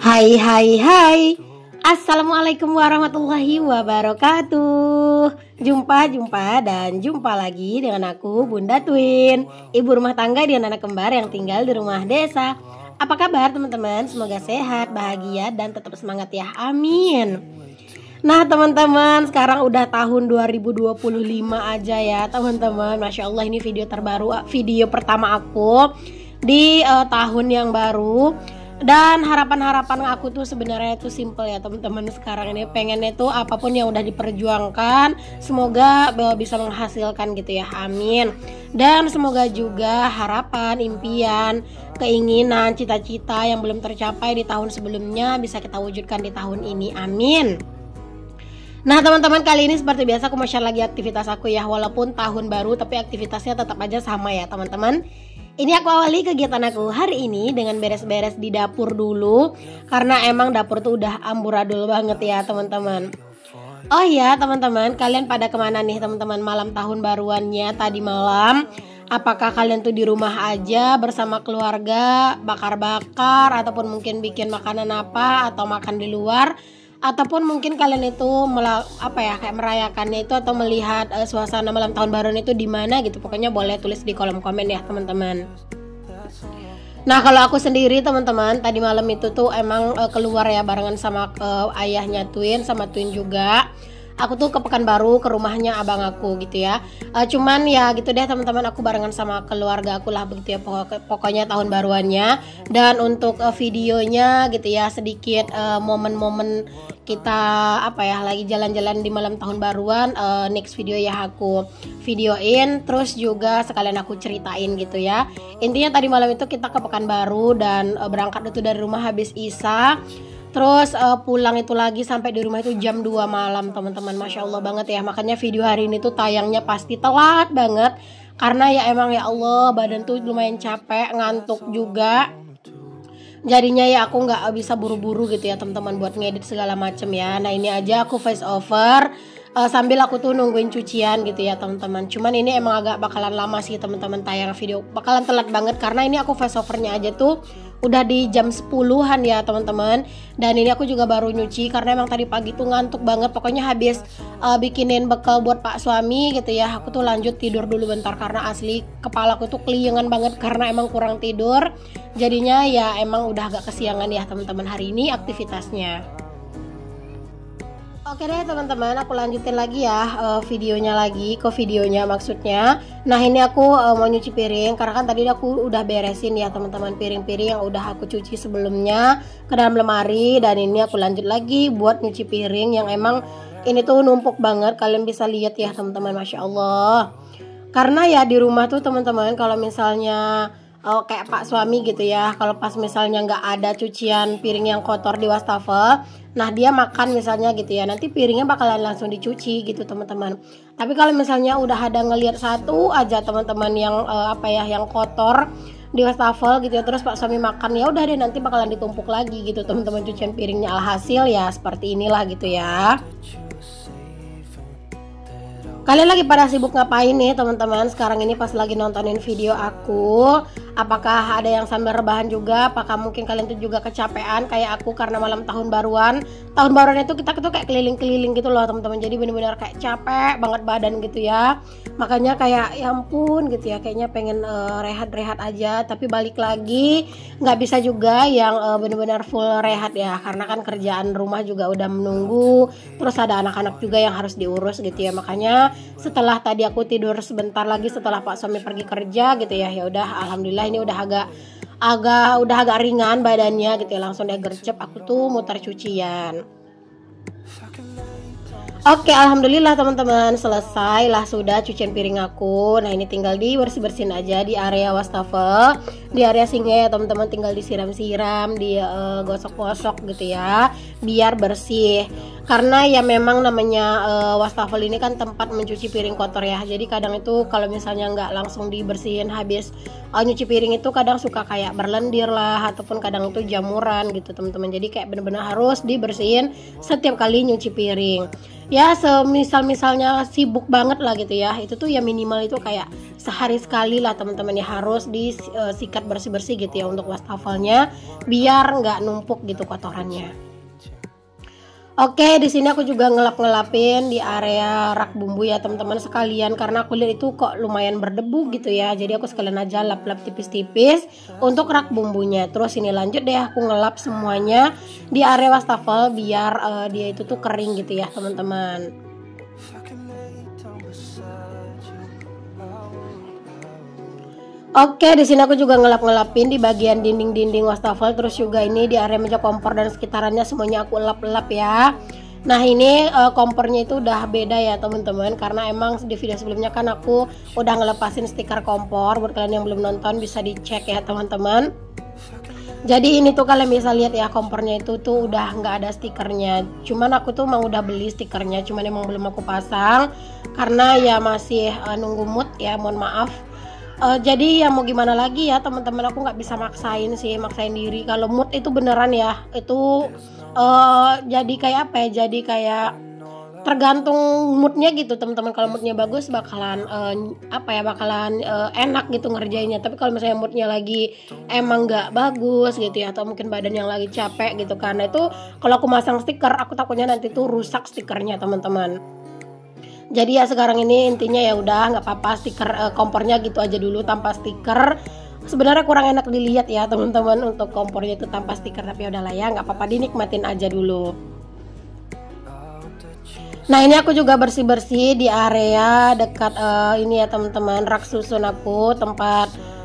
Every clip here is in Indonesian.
Hai hai hai. Assalamualaikum warahmatullahi wabarakatuh. Jumpa lagi dengan aku Bunda Twin, ibu rumah tangga dengan anak kembar yang tinggal di rumah desa. Apa kabar teman-teman? Semoga sehat, bahagia, dan tetap semangat ya, amin. Nah teman-teman, sekarang udah tahun 2025 aja ya teman-teman. Masya Allah, ini video terbaru, video pertama aku di tahun yang baru. Dan harapan aku tuh sebenarnya itu simple ya teman-teman. Sekarang ini pengennya tuh apapun yang udah diperjuangkan semoga bisa menghasilkan gitu ya, amin. Dan semoga juga harapan, impian, keinginan, cita-cita yang belum tercapai di tahun sebelumnya bisa kita wujudkan di tahun ini, amin. Nah teman-teman, kali ini seperti biasa aku mau share lagi aktivitas aku ya. Walaupun tahun baru tapi aktivitasnya tetap aja sama ya teman-teman. Ini aku awali kegiatan aku hari ini dengan beres-beres di dapur dulu, karena emang dapur tuh udah amburadul banget ya teman-teman. Oh ya teman-teman, kalian pada kemana nih teman-teman malam tahun baruannya tadi malam? Apakah kalian tuh di rumah aja bersama keluarga, bakar-bakar, ataupun mungkin bikin makanan apa, atau makan di luar? Ataupun mungkin kalian itu kayak merayakannya itu atau melihat suasana malam tahun baru itu di mana gitu. Pokoknya boleh tulis di kolom komen ya teman-teman. Nah kalau aku sendiri teman-teman, tadi malam itu tuh emang keluar ya barengan sama ayahnya Twin, sama Twin juga. Aku tuh ke Pekanbaru, ke rumahnya abang aku gitu ya. Cuman ya gitu deh teman-teman, aku barengan sama keluarga aku lah begitu ya, pokoknya tahun baruannya. Dan untuk videonya gitu ya, sedikit momen-momen kita lagi jalan-jalan di malam tahun baruan. Next video ya aku videoin, terus juga sekalian aku ceritain gitu ya. Intinya tadi malam itu kita ke Pekanbaru dan berangkat itu dari rumah habis Isya. Terus pulang itu lagi sampai di rumah itu jam 2 malam teman-teman. Masya Allah banget ya. Makanya video hari ini tuh tayangnya pasti telat banget, karena ya emang ya Allah badan tuh lumayan capek, ngantuk juga. Jadinya ya aku nggak bisa buru-buru gitu ya teman-teman buat ngedit segala macem ya. Nah ini aja aku voice over sambil aku tuh nungguin cucian gitu ya teman-teman. Cuman ini emang agak bakalan lama sih teman-teman tayang video, bakalan telat banget karena ini aku voice overnya aja tuh udah di jam 10-an ya teman-teman. Dan ini aku juga baru nyuci karena emang tadi pagi tuh ngantuk banget. Pokoknya habis bikinin bekal buat pak suami gitu ya, aku tuh lanjut tidur dulu bentar karena asli kepala aku tuh keliengan banget karena emang kurang tidur. Jadinya ya emang udah agak kesiangan ya teman-teman hari ini aktivitasnya. Oke deh teman-teman, aku lanjutin lagi ya videonya maksudnya. Nah ini aku mau nyuci piring karena kan tadi aku udah beresin ya teman-teman piring-piring yang udah aku cuci sebelumnya ke dalam lemari. Dan ini aku lanjut lagi buat nyuci piring yang emang ini tuh numpuk banget. Kalian bisa lihat ya teman-teman, Masya Allah. Karena ya di rumah tuh teman-teman kalau misalnya kayak pak suami gitu ya, kalau pas misalnya nggak ada cucian piring yang kotor di wastafel, nah dia makan misalnya gitu ya, nanti piringnya bakalan langsung dicuci gitu teman-teman. Tapi kalau misalnya udah ada ngelihat satu aja teman-teman yang yang kotor di wastafel gitu ya, terus pak suami makan, ya udah deh nanti bakalan ditumpuk lagi gitu teman-teman cucian piringnya. Alhasil ya seperti inilah gitu ya. Kalian lagi pada sibuk ngapain nih teman-teman sekarang ini pas lagi nontonin video aku? Apakah ada yang sambil rebahan juga? Apakah mungkin kalian tuh juga kecapean kayak aku karena malam tahun baruan? Tahun baruan itu kita tuh kayak keliling-keliling gitu loh teman-teman. Jadi bener-bener kayak capek banget badan gitu ya. Makanya kayak ya ampun gitu ya, kayaknya pengen rehat-rehat aja. Tapi balik lagi nggak bisa juga yang bener-bener full rehat ya, karena kan kerjaan rumah juga udah menunggu. Terus ada anak-anak juga yang harus diurus gitu ya. Makanya setelah tadi aku tidur sebentar lagi setelah pak suami pergi kerja gitu ya, ya udah alhamdulillah ini udah agak ringan badannya gitu ya, langsung deh gercep aku tuh muter cucian. Oke, alhamdulillah teman-teman, selesai lah sudah cucian piring aku. Nah ini tinggal dibersih-bersihin aja di area wastafel, di area singgnya ya teman-teman, tinggal disiram-siram, digosok-gosok gitu ya biar bersih. karena ya memang namanya wastafel ini kan tempat mencuci piring kotor ya. Jadi kadang itu kalau misalnya nggak langsung dibersihin habis nyuci piring itu kadang suka kayak berlendir lah, ataupun kadang itu jamuran gitu teman-teman. Jadi kayak bener-bener harus dibersihin setiap kali nyuci piring. Ya misalnya sibuk banget lah gitu ya, itu tuh ya minimal itu kayak sehari sekali lah teman-teman ya, harus disikat bersih-bersih gitu ya untuk wastafelnya biar nggak numpuk gitu kotorannya. Oke, di sini aku juga ngelap-ngelapin di area rak bumbu ya teman-teman sekalian, karena aku lihat itu kok lumayan berdebu gitu ya. Jadi aku sekalian aja lap-lap tipis-tipis untuk rak bumbunya. Terus ini lanjut deh aku ngelap semuanya di area wastafel biar dia itu tuh kering gitu ya teman-teman. Oke, di sini aku juga ngelap-ngelapin di bagian dinding-dinding wastafel, terus juga ini di area meja kompor dan sekitarannya semuanya aku lap-lap ya. Nah ini kompornya itu udah beda ya teman-teman, karena emang di video sebelumnya kan aku udah ngelepasin stiker kompor. Buat kalian yang belum nonton bisa dicek ya teman-teman. Jadi ini tuh kalian bisa lihat ya, kompornya itu tuh udah nggak ada stikernya. Cuman aku tuh emang udah beli stikernya, cuman emang belum aku pasang karena ya masih nunggu mood ya, mohon maaf. Jadi ya mau gimana lagi ya teman-teman, aku nggak bisa maksain diri. Kalau mood itu beneran ya itu jadi kayak apa ya, jadi kayak tergantung moodnya gitu teman-teman. Kalau moodnya bagus bakalan bakalan enak gitu ngerjainnya. Tapi kalau misalnya moodnya lagi emang nggak bagus gitu ya, atau mungkin badan yang lagi capek gitu, karena itu kalau aku masang stiker aku takutnya nanti tuh rusak stikernya teman-teman. Jadi ya sekarang ini intinya ya udah nggak apa-apa, stiker kompornya gitu aja dulu tanpa stiker. Sebenarnya kurang enak dilihat ya teman-teman untuk kompornya itu tanpa stiker, tapi udahlah ya nggak apa-apa, dinikmatin aja dulu. Nah ini aku juga bersih-bersih di area dekat ini ya teman-teman, rak susun aku, tempat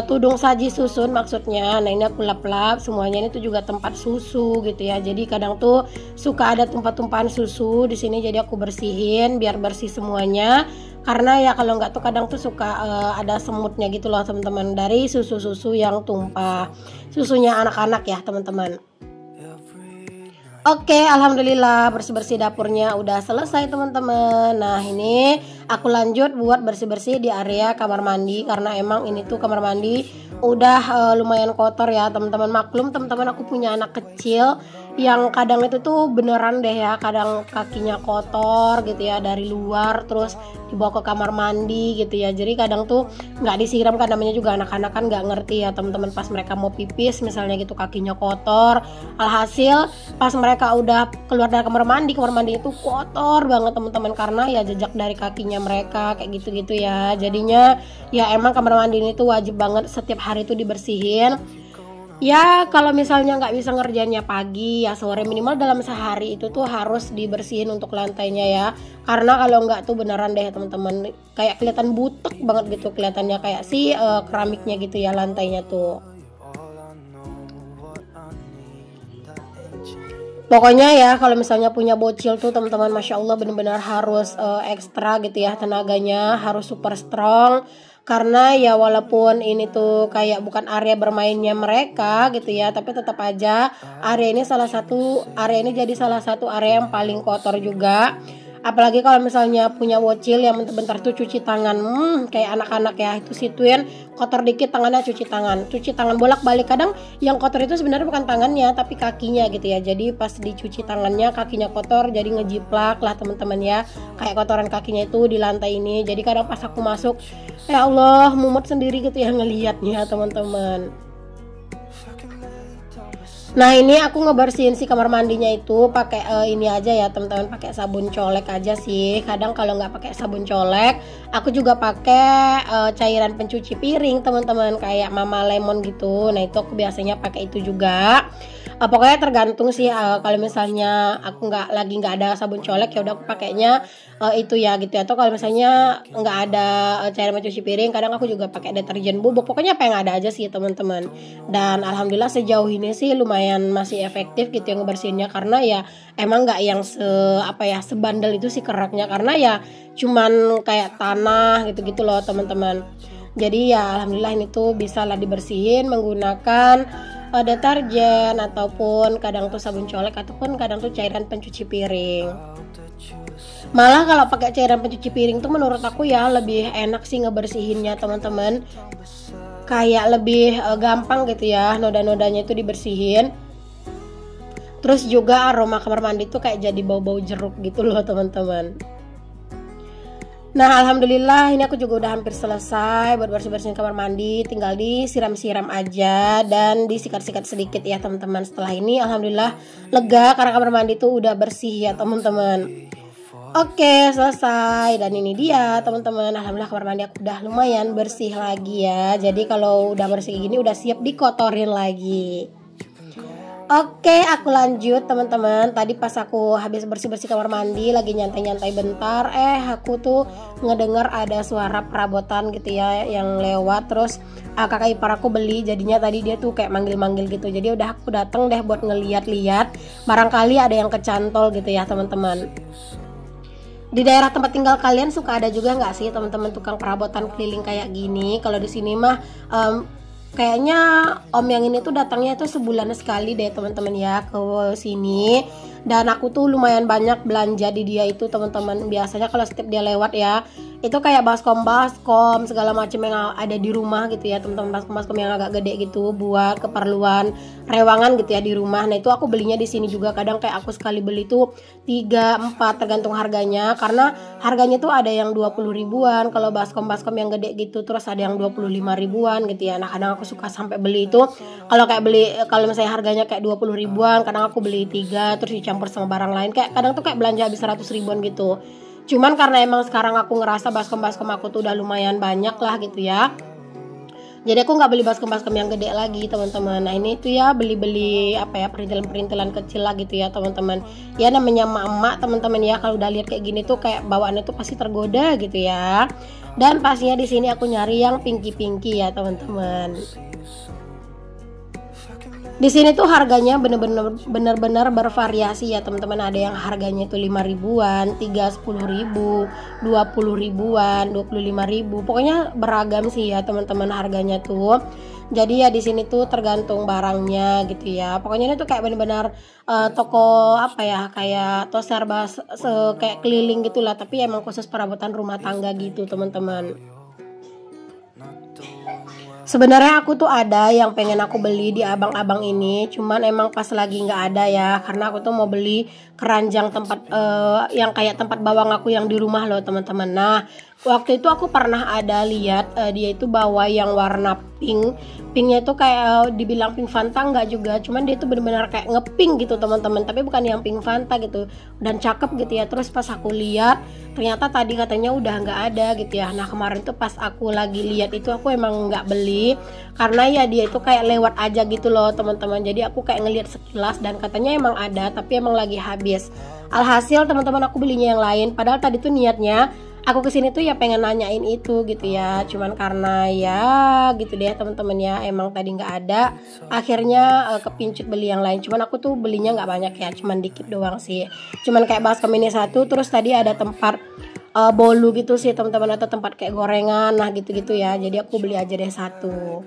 tudung saji susun maksudnya. Nah ini aku lap-lap semuanya, ini tuh juga tempat susu gitu ya. Jadi kadang tuh suka ada tumpah-tumpahan susu di sini, jadi aku bersihin biar bersih semuanya. Karena ya kalau nggak tuh kadang tuh suka ada semutnya gitu loh teman-teman, dari susu-susu yang tumpah, susunya anak-anak ya teman-teman. Oke, alhamdulillah bersih-bersih dapurnya udah selesai teman-teman. Nah ini aku lanjut buat bersih-bersih di area kamar mandi, karena emang ini tuh kamar mandi udah lumayan kotor ya teman-teman. Maklum teman-teman, aku punya anak kecil yang kadang itu tuh beneran deh ya, kadang kakinya kotor gitu ya dari luar terus dibawa ke kamar mandi gitu ya. Jadi kadang tuh nggak disiram kan, namanya juga anak-anak kan nggak ngerti ya teman-teman. Pas mereka mau pipis misalnya gitu kakinya kotor, alhasil pas mereka udah keluar dari kamar mandi itu kotor banget teman-teman, karena ya jejak dari kakinya mereka kayak gitu-gitu ya. Jadinya ya emang kamar mandi ini tuh wajib banget setiap hari tuh dibersihin. Ya kalau misalnya nggak bisa ngerjainnya pagi ya sore, minimal dalam sehari itu tuh harus dibersihin untuk lantainya ya. Karena kalau nggak tuh beneran deh teman-teman, kayak kelihatan butek banget gitu kelihatannya, kayak keramiknya gitu ya lantainya tuh. Pokoknya ya kalau misalnya punya bocil tuh teman-teman, masya Allah bener-bener harus ekstra gitu ya, tenaganya harus super strong. Karena ya walaupun ini tuh kayak bukan area bermainnya mereka gitu ya, tapi tetap aja area ini jadi salah satu area yang paling kotor juga. Apalagi kalau misalnya punya bocil yang bentar-bentar tuh cuci tangan, kayak anak-anak ya, itu situin kotor dikit tangannya cuci tangan bolak-balik. Kadang yang kotor itu sebenarnya bukan tangannya tapi kakinya gitu ya. Jadi pas dicuci tangannya kakinya kotor, jadi ngejiplak lah teman-teman ya, kayak kotoran kakinya itu di lantai ini. Jadi kadang pas aku masuk, ya Allah mumet sendiri gitu ya ngelihatnya teman-teman. Nah ini aku ngebersihin si kamar mandinya itu pakai ini aja ya teman-teman, pakai sabun colek aja sih. Kadang kalau nggak pakai sabun colek, aku juga pakai cairan pencuci piring teman-teman, kayak Mama Lemon gitu. Nah itu aku biasanya pakai itu juga. Pokoknya tergantung sih, kalau misalnya aku nggak ada sabun colek ya udah aku pakainya itu ya gitu ya. Atau kalau misalnya nggak ada cairan pencuci piring, kadang aku juga pakai deterjen bubuk. Pokoknya apa yang ada aja sih teman-teman. Dan alhamdulillah sejauh ini sih lumayan masih efektif gitu yang ngebersihinnya, karena ya emang nggak yang sebandel itu sih keraknya, karena ya cuman kayak tanah gitu-gitu loh teman-teman. Jadi ya alhamdulillah ini tuh bisa lah dibersihin menggunakan deterjen ataupun kadang tuh sabun colek ataupun kadang tuh cairan pencuci piring. Malah kalau pakai cairan pencuci piring tuh menurut aku ya lebih enak sih ngebersihinnya teman-teman. Kayak lebih gampang gitu ya, noda-nodanya itu dibersihin. Terus juga aroma kamar mandi tuh kayak jadi bau-bau jeruk gitu loh teman-teman. Nah alhamdulillah ini aku juga udah hampir selesai buat bersih-bersihin kamar mandi. Tinggal disiram-siram aja dan disikat-sikat sedikit ya teman-teman. Setelah ini alhamdulillah lega karena kamar mandi tuh udah bersih ya teman-teman. Oke selesai, dan ini dia teman-teman, alhamdulillah kamar mandi aku udah lumayan bersih lagi ya. Jadi kalau udah bersih gini udah siap dikotorin lagi. Oke, aku lanjut teman-teman. Tadi pas aku habis bersih-bersih kamar mandi, lagi nyantai-nyantai bentar, aku tuh ngedengar ada suara perabotan gitu ya yang lewat. Terus kakak ipar aku beli, jadinya tadi dia tuh kayak manggil-manggil gitu. Jadi udah aku dateng deh buat ngeliat-liat. Barangkali ada yang kecantol gitu ya teman-teman. Di daerah tempat tinggal kalian suka ada juga nggak sih teman-teman tukang perabotan keliling kayak gini? Kalau di sini mah kayaknya om yang ini tuh datangnya tuh sebulan sekali deh teman-teman ya ke sini. Dan aku tuh lumayan banyak belanja di dia itu teman-teman. Biasanya kalau setiap dia lewat ya, itu kayak baskom segala macam yang ada di rumah gitu ya teman-teman. Baskom yang agak gede gitu buat keperluan rewangan gitu ya di rumah. Nah itu aku belinya di sini juga. Kadang kayak aku sekali beli tuh 3, 4 tergantung harganya. Karena harganya tuh ada yang 20 ribuan kalau baskom yang gede gitu. Terus ada yang 25 ribuan gitu ya. Nah kadang aku suka sampai beli itu. Kalau misalnya harganya kayak 20 ribuan, kadang aku beli 3 terus dicampur sama barang lain. Kayak kadang tuh kayak belanja habis 100 ribuan gitu. Cuman karena emang sekarang aku ngerasa baskom aku tuh udah lumayan banyak lah gitu ya. Jadi aku nggak beli baskom yang gede lagi teman-teman. Nah ini tuh ya beli-beli apa ya, perintilan-perintilan kecil lah gitu ya teman-teman. Ya namanya emak-emak teman-teman ya, kalau udah lihat kayak gini tuh kayak bawaannya tuh pasti tergoda gitu ya. Dan pastinya di sini aku nyari yang pinky ya teman-teman. Di sini tuh harganya bener-bener bervariasi ya teman-teman. Ada yang harganya itu 5 ribuan, 10 ribu, 20 ribuan, 25 ribu. Pokoknya beragam sih ya teman-teman harganya tuh. Jadi ya di sini tuh tergantung barangnya gitu ya. Pokoknya ini tuh kayak bener-bener toko apa ya, kayak toko serba kayak keliling gitulah. Tapi emang khusus perabotan rumah tangga gitu teman-teman. Sebenarnya aku tuh ada yang pengen aku beli di abang-abang ini, cuman emang pas lagi nggak ada ya, karena aku tuh mau beli keranjang tempat yang kayak tempat bawang aku yang di rumah loh teman-teman. Nah waktu itu aku pernah ada lihat dia itu bawa yang warna pinknya itu kayak dibilang pink Fanta nggak juga, cuman dia itu benar-benar kayak ngepink gitu teman-teman, tapi bukan yang pink Fanta gitu, dan cakep gitu ya. Terus pas aku lihat ternyata tadi katanya udah nggak ada gitu ya. Nah kemarin tuh pas aku lagi lihat itu aku emang nggak beli karena ya dia itu kayak lewat aja gitu loh teman-teman. Jadi aku kayak ngelihat sekilas dan katanya emang ada tapi emang lagi habis. Alhasil teman-teman aku belinya yang lain, padahal tadi tuh niatnya aku kesini tuh ya pengen nanyain itu gitu ya. Cuman karena ya gitu deh teman-teman ya, emang tadi nggak ada, akhirnya kepincut beli yang lain. Cuman aku tuh belinya nggak banyak ya, cuman dikit doang sih. Cuman kayak baskom ini satu, terus tadi ada tempat bolu gitu sih teman-teman, atau tempat kayak gorengan, nah gitu-gitu ya. Jadi aku beli aja deh satu.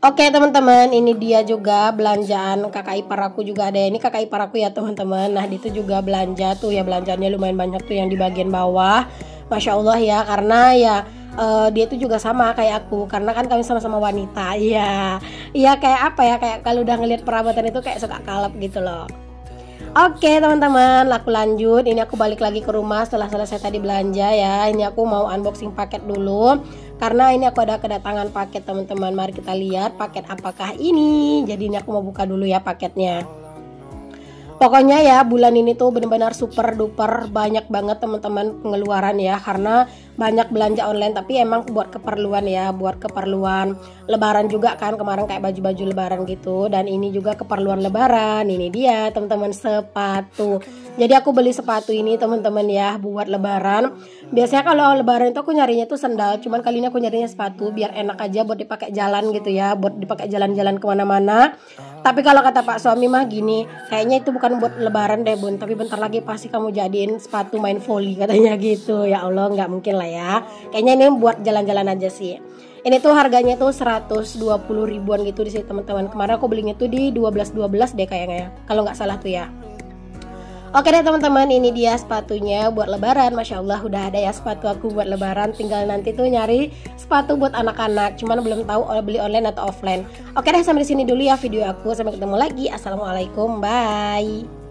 Oke teman-teman, ini dia juga belanjaan kakak ipar aku juga ada. Ini kakak ipar aku ya teman-teman. Nah itu juga belanja tuh ya, belanjaannya lumayan banyak tuh yang di bagian bawah. Masya Allah ya, karena ya dia tuh juga sama kayak aku, karena kan kami sama-sama wanita. Iya kayak apa ya, kayak kalau udah ngelihat perabotan itu kayak suka kalap gitu loh. Oke teman-teman, aku lanjut. Ini aku balik lagi ke rumah setelah selesai tadi belanja ya. Ini aku mau unboxing paket dulu, karena ini aku ada kedatangan paket teman-teman. Mari kita lihat paket apakah ini. Jadi ini aku mau buka dulu ya paketnya. Pokoknya ya bulan ini tuh benar-benar super duper banyak banget teman-teman pengeluaran ya, karena banyak belanja online, tapi emang buat keperluan ya, buat keperluan lebaran juga kan, kemarin kayak baju-baju lebaran gitu, dan ini juga keperluan lebaran. Ini dia teman-teman, sepatu. Jadi aku beli sepatu ini teman-teman ya buat lebaran. Biasanya kalau lebaran itu aku nyarinya tuh sandal, cuman kali ini aku nyarinya sepatu biar enak aja buat dipakai jalan gitu ya, buat dipakai jalan-jalan kemana-mana. Tapi kalau kata Pak suami mah gini, kayaknya itu bukan buat lebaran deh bun, tapi bentar lagi pasti kamu jadiin sepatu main volley katanya gitu. Ya Allah, nggak mungkin lah ya, kayaknya ini buat jalan-jalan aja sih. Ini tuh harganya tuh 120 ribuan gitu di sini teman-teman. Kemarin aku belinya tuh di 12 deh kayaknya ya, kalau nggak salah tuh ya. Oke deh teman-teman, ini dia sepatunya buat lebaran. Masya Allah udah ada ya sepatu aku buat lebaran. Tinggal nanti tuh nyari sepatu buat anak-anak. Cuman belum tahu beli online atau offline. Oke deh, sampai di sini dulu ya video aku. Sampai ketemu lagi. Assalamualaikum, bye.